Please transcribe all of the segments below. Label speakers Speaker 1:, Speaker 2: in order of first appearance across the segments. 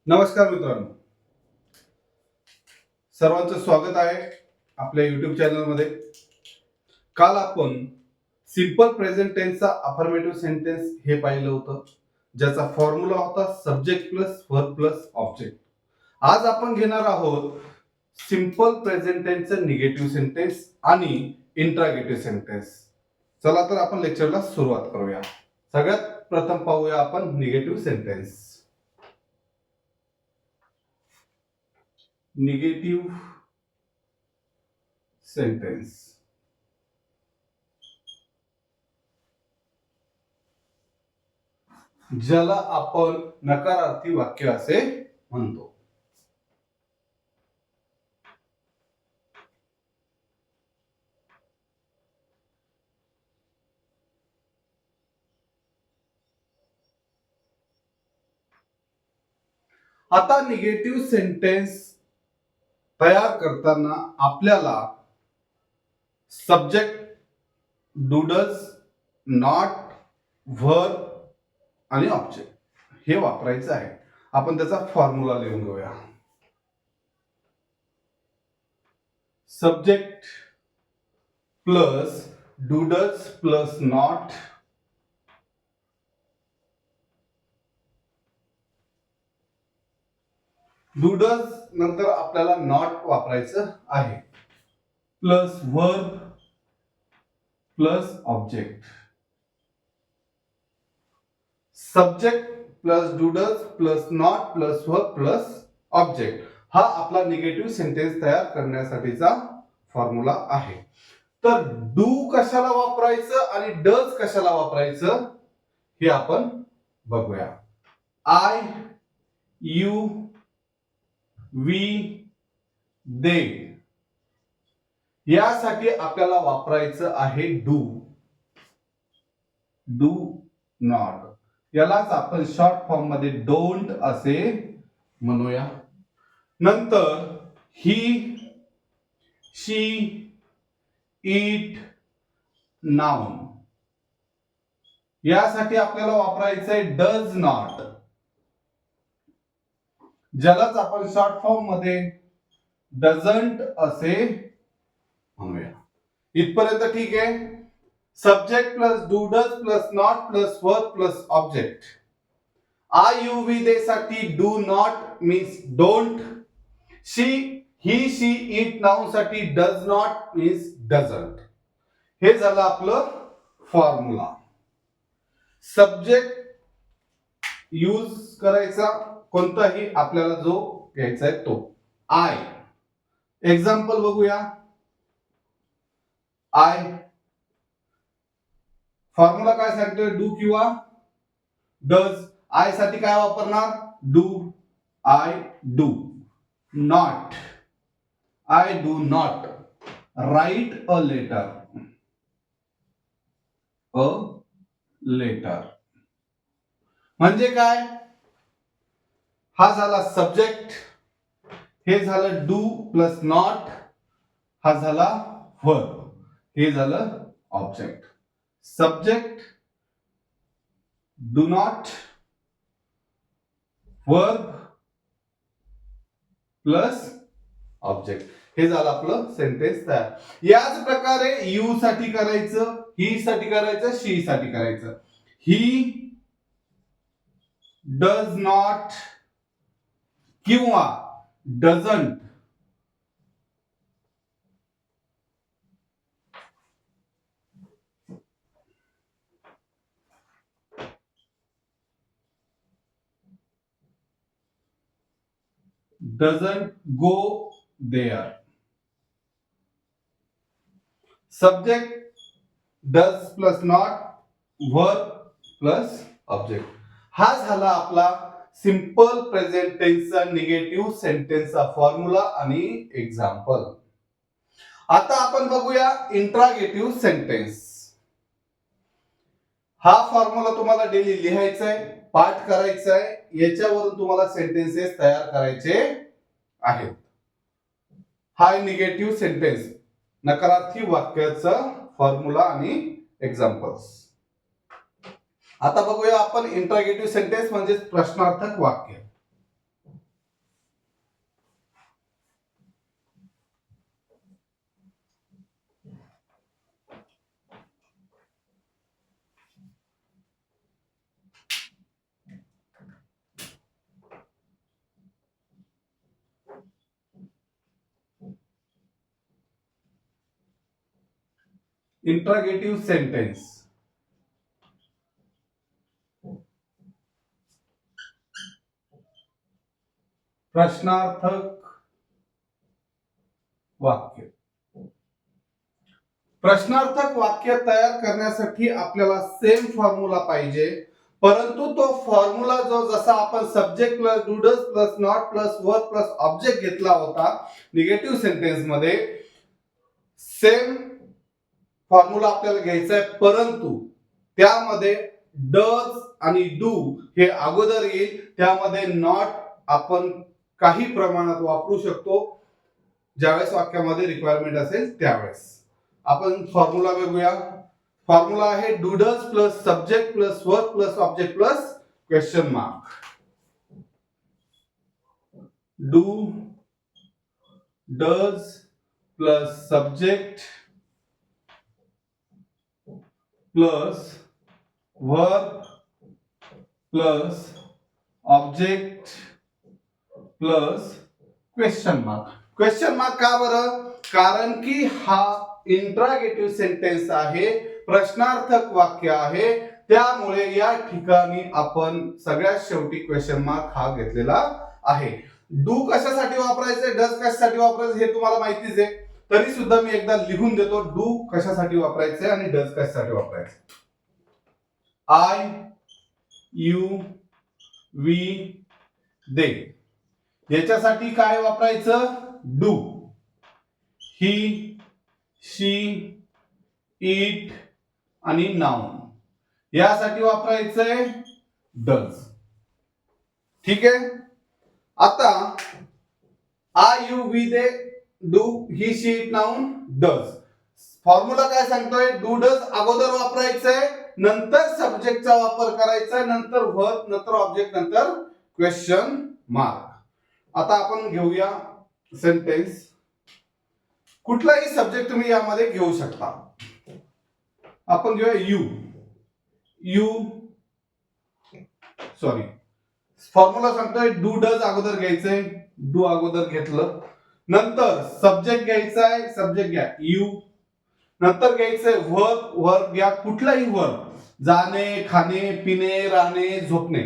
Speaker 1: नमस्कार मित्रांनो, सर्वांचं स्वागत आहे आपल्या युट्यूब चॅनलमध्ये. काल आपण सिंपल प्रेझेंट टेन्सचा अफर्मेटिव्ह सेंटेन्स हे पाहिलं होतं, ज्याचा फॉर्म्युला होता subject plus verb plus object. आज आपण घेणार आहोत सिंपल प्रेझेंट टेन्सचं निगेटिव्ह सेंटेन्स आणि इंट्रागेटिव्ह सेंटेन्स. चला तर आपण लेक्चरला सुरुवात करूया. सगळ्यात प्रथम पाहूया आपण निगेटिव्ह सेंटेन्स. निगेटिव्ह सेंटेन्स ज्याला आपण नकारार्थी वाक्य असे म्हणतो. आता निगेटिव्ह सेंटेन्स तयार करताना आपल्याला सब्जेक्ट, डूडल्स, नॉट, व्हर्ब आणि ऑब्जेक्ट हे वापरायचं आहे. आपण त्याचा फॉर्म्युला लिहून घेऊया. Subject plus doodles plus not doodles नंतर आपल्याला नॉट वापरायचं आहे, plus verb plus object. Subject plus doodles plus not plus verb plus object हा आपला निगेटिव्ह सेंटेन्स तयार करण्यासाठीचा फॉर्म्युला आहे. तर डू कशाला वापरायचं आणि डज कशाला वापरायचं हे आपण बघूया. आय, यू, वी, दे यासाठी आपल्याला वापरायचं आहे डू. डू नॉट यालाच आपण शॉर्ट फॉर्म मध्ये डोंट असे म्हणूया. नंतर ही, शी, इट, नाउन यासाठी आपल्याला वापरायचं आहे डज नॉट, ज्यालाच आपण शॉर्ट फॉर्म मध्ये डझंट असे म्हणूया. इथपर्यंत ठीक आहे. Subject plus doodles plus not plus verb plus object. I, you, we, they साठी do not means don't. She, he, she, it, noun साठी डज नॉट मीन्स डझंट. हे झालं आपलं फॉर्म्युला. सब्जेक्ट यूज करायचा कोणताही आपल्याला जो घ्यायचा आहे तो. आय एक्झाम्पल बघूया. आय फॉर्म्युला काय सांगतोय, डू किंवा डज. आय साठी काय वापरणार, do. I do. Not, I do not write a letter. A letter म्हणजे काय, हा झाला सब्जेक्ट, हे झालं डू प्लस नॉट, हा झाला वर्ब, हे झालं object. Subject, do not, verb plus object, हे झालं आपलं सेंटेन्स तयार. याच प्रकारे यू साठी करायचं, ही साठी करायचं, शी साठी करायचं. ही डज नॉट किंवा doesn't doesn't go there. Subject does plus not, verb plus object. हा झाला आपला सिंपल प्रेझेंट टेन्सचा निगेटिव्ह सेंटेन्सचा फॉर्म्युला आणि एक्झाम्पल. आता आपण बघूया इंट्रागेटिव्ह सेंटेन्स. हा फॉर्म्युला तुम्हाला डेली लिहायचा आहे, पाठ करायचा आहे, याच्यावरून तुम्हाला सेंटेन्सेस तयार करायचे आहेत. हा निगेटिव्ह सेंटेन्स नकारार्थी वाक्याचा फॉर्म्युला आणि एक्झाम्पल्स. आता बघूया आपण इंट्रागेटिव्ह सेंटेन्स म्हणजे प्रश्नार्थक वाक्य. Interrogative sentence. प्रश्नार्थक वाक्य. प्रश्नार्थक वाक्य तयार करण्यासाठी आपल्याला सेम फॉर्म्युला पाहिजे, परंतु तो फॉर्म्युला जो जसा आपण subject plus do does plus not plus verb plus object घेतला होता निगेटिव्ह सेंटेन्स मध्ये, सेम फॉर्म्युला आपल्याला घ्यायचा आहे, परंतु त्यामध्ये डज आणि डू हे अगोदर येईल, त्यामध्ये नॉट आपण काही प्रमाणात वापरू शकतो ज्यावेळेस वाक्यामध्ये रिक्वायरमेंट असेल त्यावेळेस. आपण फॉर्म्युला बघूया. फॉर्म्युला आहे do does plus subject plus verb plus object plus question mark. Do does plus subject plus verb plus object plus question mark. Question mark का बरं? कारण की हा इंट्रागेटिव्ह सेंटेन्स आहे, प्रश्नार्थक वाक्य आहे, त्यामुळे या ठिकाणी आपण सगळ्यात शेवटी क्वेश्चन मार्क हा घेतलेला आहे. डू कशासाठी वापरायचे, डज कशासाठी वापरायचे हे तुम्हाला माहितीच आहे, तरी सुद्धा मी एकदा लिहून देतो. डू कशासाठी वापरायचे आणि डज कशासाठी वापरायचे. आय, यू, वी, दे याच्यासाठी काय वापरायचं? डू. ही, शी, इट आणि नाउन यासाठी वापरायचंय डज. ठीक आहे. आता I, you, we, they, do, he, she, it, noun, does. Formula काय सांगतोय? डू डज अगोदर वापरायचंय, नंतर सब्जेक्टचा वापर करायचा, नंतर वर्ब, नंतर ऑब्जेक्ट, नंतर क्वेश्चन मार्क. आता आपण घेऊया सेंटेन्स. कुठलाही सब्जेक्ट तुम्ही यामध्ये घेऊ शकता. आपण घेऊया यू. यू सॉरी फॉर्म्युला सांगतोय डू डज अगोदर घ्यायचंय, डू अगोदर घेतलं, नंतर सब्जेक्ट घ्यायचा आहे, सब्जेक्ट घ्या यू, नंतर घ्यायचंय वर्ब, वर्ब घ्या कुठलाही वर्ब, जाणे, खाणे, पिणे, राहणे, झोपणे.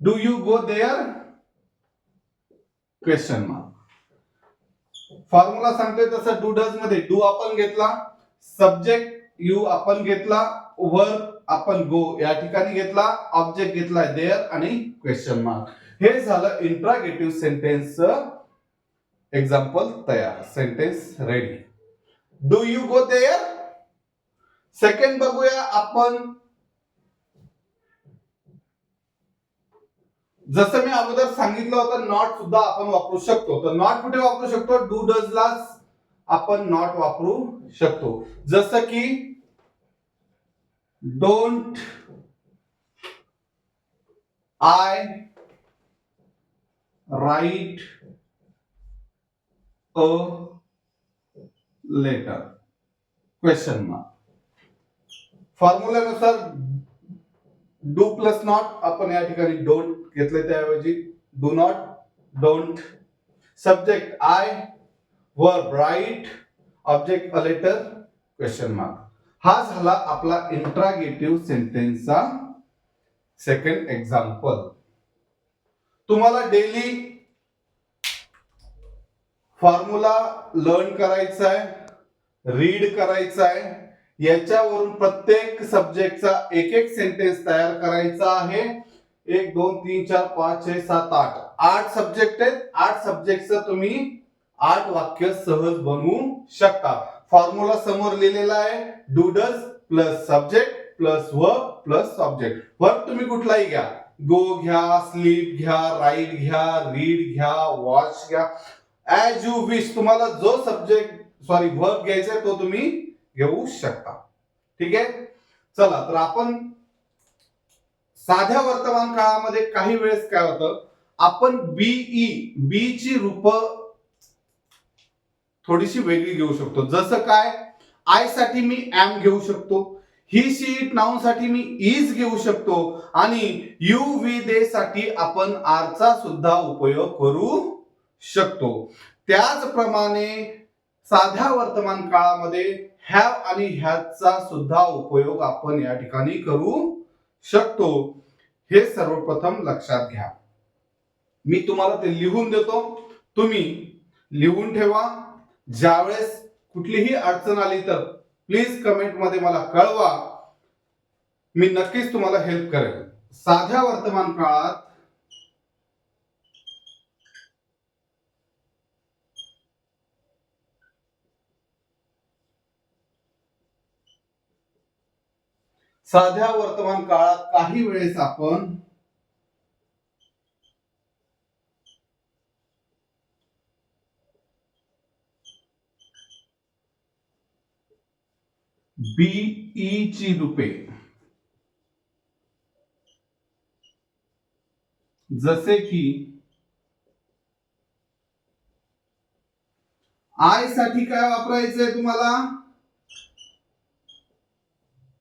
Speaker 1: Do you go there question mark. Formula सांगतोय तसं डू डज मध्ये डू आपण घेतला, सब्जेक्ट यू आपण घेतला, वर्ब आपण गो या ठिकाणी घेतला, ऑब्जेक्ट घेतला देअर आणि क्वेश्चन मार्क. हे झालं इंट्रागेटिव्ह सेंटेन्स एक्झाम्पल तयार. Sentence ready. Do you go there. Second बघूया आपण. जसं मी अगोदर सांगितलं होतं नॉट सुद्धा आपण वापरू शकतो. तर नॉट कुठे वापरू शकतो? डू डज ला आपण नॉट वापरू शकतो. जसं की don't I write a letter question mark. फॉर्म्युल्यानुसार डू प्लस नॉट आपण या ठिकाणी डोंट घेतले, त्याऐवजी do not, don't, subject I, verb write, object a letter question mark. हा झाला आपला इंट्रागेटिव्ह सेंटेन्सचा सेकंड एक्झाम्पल. तुम्हाला डेली फॉर्म्युला लर्न करायचा आहे, रीड करायचा आहे, याच्यावरून प्रत्येक सब्जेक्टचा एक एक सेंटेन्स तयार करायचा आहे. 1 2 3 4 5 6 7 8 सब्जेक्ट आहेत. 8 सब्जेक्टचं तुम्ही 8 वाक्य सहज बनवू शकता. फॉर्म्युला समोर लिहिलेला आहे do does plus subject plus verb plus object. Verb तुम्ही कुठलाही घ्या, गो घ्या, स्लीप घ्या, राईट घ्या, रीड घ्या, वॉच घ्या, ऍज यू विश. तुम्हाला जो वर्ब घ्यायचा तो तुम्ही घेऊ शकता. ठीक आहे. चला तर आपण साध्या वर्तमान काळामध्ये काही वेळेस काय होतं, आपण बी ची रूप थोडीशी वेगळी घेऊ शकतो. जसं काय, आय साठी मी एम घेऊ शकतो, ही शी इट नाउन साठी मी इज घेऊ शकतो, आणि यू वी दे साठी आपण आर चा सुद्धा उपयोग करू शकतो. त्याचप्रमाणे साध्या वर्तमान काळामध्ये हॅव आणि हॅजचा सुद्धा उपयोग आपण या ठिकाणी करू शकतो, हे सर्वप्रथम लक्षात घ्या. मी तुम्हाला ते लिहून देतो, तुम्ही लिहून ठेवा. ज्यावेळेस कुठलीही अडचण आली तर प्लीज कमेंट मध्ये मला कळवा, मी नक्कीच तुम्हाला हेल्प करेल. साध्या वर्तमान काळात काही वेळेस आपण बीई ची रूपे, जसे की आय साठी काय वापरायचंय तुम्हाला,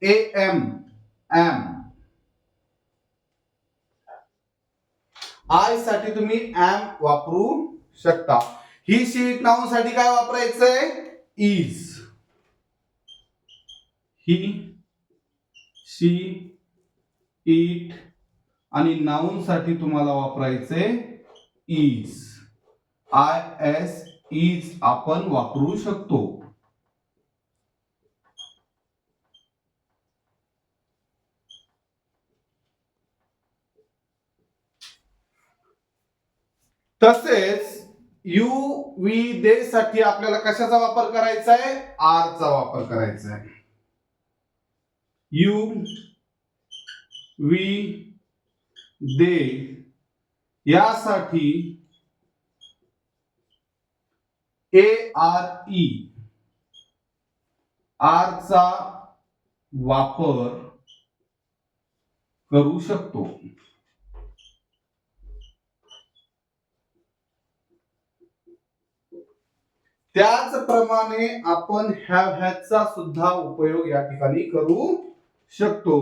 Speaker 1: एम. आय साठी तुम्ही एम वापरू शकता. ही शीट नाउन साठी काय वापरायचंय, इज. ही, शी, इट आणि नाउन साठी तुम्हाला वापरायचे इज. IS इज आपण वापरू शकतो. तसेच यू वी दे साठी आपल्याला कशाचा वापर करायचा आहे, आर चा वापर करायचा आहे. यू वी दे यासाठी ARE आर चा वापर करू शकतो. त्याचप्रमाणे आपण हॅव हॅजचा सुद्धा उपयोग या ठिकाणी करू शकतो.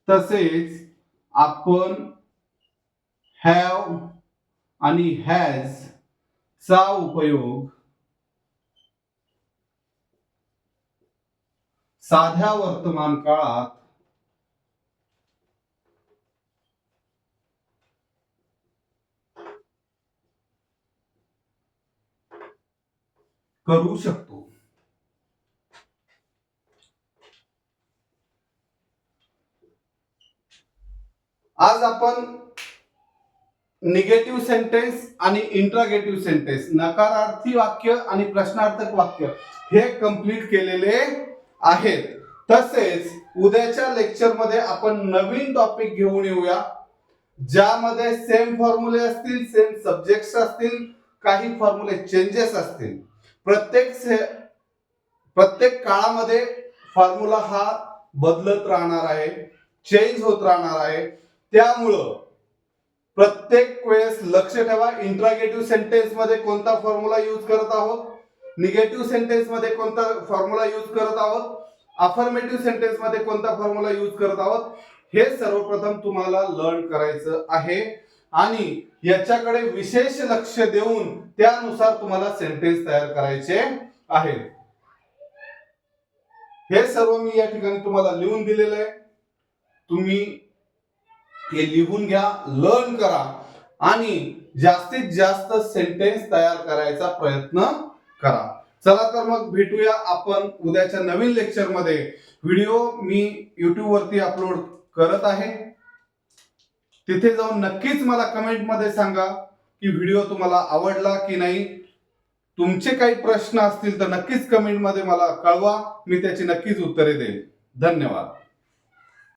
Speaker 1: तसेच आपण हॅव आणि हॅज चा उपयोग साध्या वर्तमान काळात करू शकतो. आज आपण निगेटिव्ह सेंटेन्स आणि इंट्रागेटिव्ह सेंटेन्स, नकारार्थी वाक्य आणि प्रश्नार्थक वाक्य हे कंप्लीट केलेले आहेत. तसेच उद्याच्या लेक्चर मध्ये आपण नवीन टॉपिक घेऊन येऊया, ज्यामध्ये सेम फॉर्म्युले असतील, सेम सब्जेक्ट्स असतील, काही फॉर्म्युले चेंजेस असतील. प्रत्येक काळामध्ये फॉर्म्युला हा बदलत राहणार आहे, चेंज होत राहणार आहे. त्यामुळं प्रत्येक वेळेस लक्ष ठेवा, इंट्रागेटिव्ह सेंटेन्स मध्ये कोणता फॉर्म्युला यूज करत आहोत, निगेटिव्ह सेंटेन्स मध्ये कोणता फॉर्म्युला यूज करत आहोत, अफर्मेटिव्ह सेंटेन्स मध्ये कोणता फॉर्म्युला यूज करत आहोत, हे सर्वप्रथम तुम्हाला लर्न करायचं आहे. आणि याच्याकडे विशेष लक्ष देऊन त्यानुसार तुम्हाला सेंटेन्स तयार करायचे आहे. हे सर्व मी या ठिकाणी तुम्हाला लिहून दिलेलं आहे. तुम्ही हे लिहून घ्या, लर्न करा आणि जास्तीत जास्त सेंटेन्स तयार करायचा प्रयत्न करा. चला तर मग भेटूया आपण उद्याच्या नवीन लेक्चर मध्ये. व्हिडिओ मी YouTube वरती अपलोड करत आहे, तिथे जाऊन नक्कीच मला कमेंट मध्ये सांगा की व्हिडिओ तुम्हाला आवडला की नाही. तुमचे काही प्रश्न असतील तर नक्कीच कमेंट मध्ये मला कळवा, मी त्याची नक्कीच उत्तरे देईन. धन्यवाद.